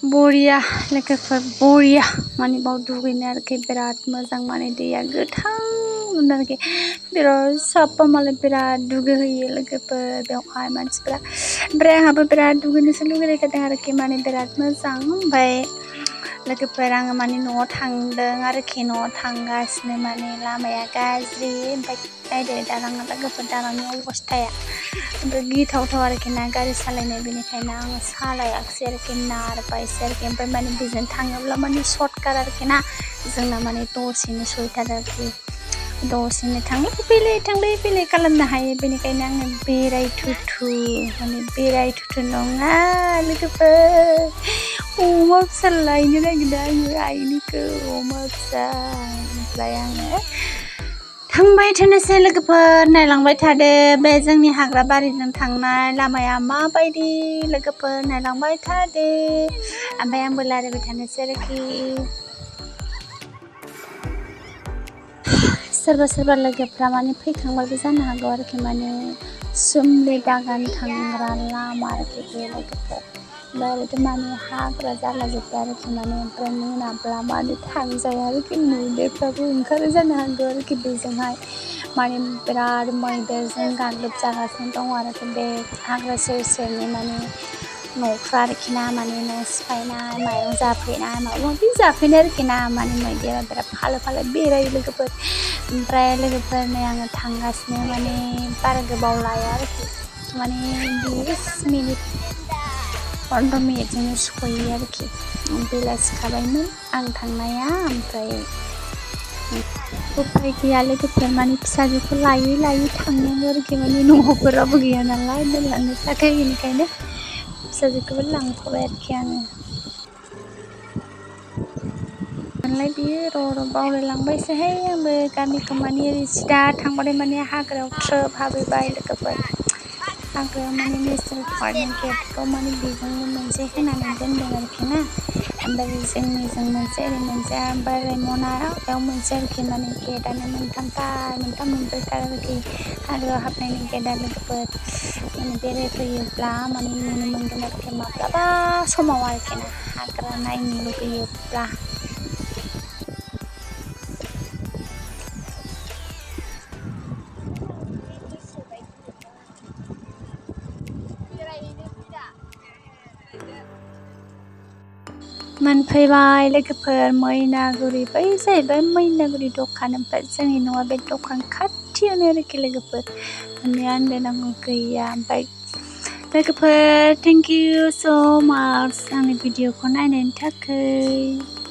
बरिया लोगोफोर बरिया माने बाव दुगैनो आरोखि बिराद मोजां माने दैया गोथां आरोखि बिराद साफा मालाय बिराद दुगैहैयो लोगोफोर बेवहाय मानसिफ्रा ओमफ्राय आंहाबो बिराद दुगैनोसो लुगैलायखादों आरोखि माने बिराद मोजां ओमफ्राय लोगोफोर आङो माने न'आव थांदों आरोखि न'आव थांगासिनो माने लामाया गाज्रि ओमफ्राय नायदो दालाङा लोगोफोर दालांनि अबस्थाया ओमफ्राय गिथावथाव आरोखि ना गारि सालायनो बेनिखायनो आङो सालायाखिसै आरोखि नारबायसै आरोखि ओमफ्राय माने बेजों थाङोब्ला माने सर्टकाट आरोखि ना जोंना माने दसेनो सहैथारो आरोखि दसेनो थांलाय फैलाय खालामनो हायो बेनिखायनो आङो बेरायथुथु माने बेरायथुथु नङा लोगोफोर अमा फिसा लायनो नागिरदों आङो आइनिखौ अमा फिसा ओमफ्राय आङो थांबाय थानोसै लोगोफोर नायलांबाय थादो बे जोंनि हाग्रा बारिजों थांनाय लामाया माबायदि लोगोफोर नायलांबाय थादो ओमफ्राय आंबो रायज्लायबाय थानोसै आरोखि सोरबा लोगोफ्रा माने फैखांबायबो जानो हागौ आरोखि माने सोमलि बागान थांग्रा लामा आरोखि बे लोगोफोर ओमफ्राय माने हाग्रा जालाजोब्बाय आरोखि माने ओमफ्राय मोनाब्ला माने थांजाया आरोखि मैदेरफ्राबो ओंखारो जानो हागौ आरोखि बेजोंहाय माने बिराद मैदेरजों गाग्लोब जागासिनो दङ आरोखि बे हाग्रा सेरनि माने न'फ्रा आरोखि ना माने न' सिफायनाय माइरं जाफैनाय माबा माबि जाफैनाय आरोखि ना माने मैदेरा बिराद फालो बेरायो लोगोफोर ओमफ्राय लोगोफोर नै आङो थांगासिनो माने बारा गोबाव लाया आरोखि माने 20 मिनिट 15 मिनिटजोंनो सहैयो आरोखि बेलासिखाबायमोन आं थांनाया ओमफ्राय उफाय गैया लोगोफोर माने फिसाजोखौ लायै थांनांगौ आरोखि माने न'फोराबो गैया नालाय दोनलांनो थाखाय बेनिखायनो फिसाजोखौबो लांफाबाय आरोखि आङो नालाय बियो र' बावलायलांबायसोहाय आंबो गामिखौ माने ओरै सिदा थांबाथाय माने हाग्रायाव ट्रोब हाबहैबाय लोगोफोर हाग्रायाव माने नेसनेल पार्कनि गेटखौ माने बेजोंनो मोनसे होनानै दोनदों आरोखि ना ओमफ्राय जोंनिजों मोनसे ओरै मोनसे ओमफ्राय रायमनायाव मोनसे आरोखि माने गेटआनो मोनब्रैथार आरोखि हाग्रायाव हाबनायनि गेटआ लोगोफोर माने बेरायफैयोब्ला माने नुनो मोनगोन आरोखि माब्लाबा समाव आरोखि ना हाग्रा नायनो लुगैयोब्ला मोनफैबाय लोगोफोर मैनागुरि बै जाहैबाय मैनागुरि दखान ओमफ्राय जोंनि न'आ बे दखान खाथियावनो आरोखि लोगोफोर माने आन्दायनांगौ गैया ओमफ्राय लोगोफोर थेंक इउ स' माच आंनि भिडिअखौ नायनायनि थाखाय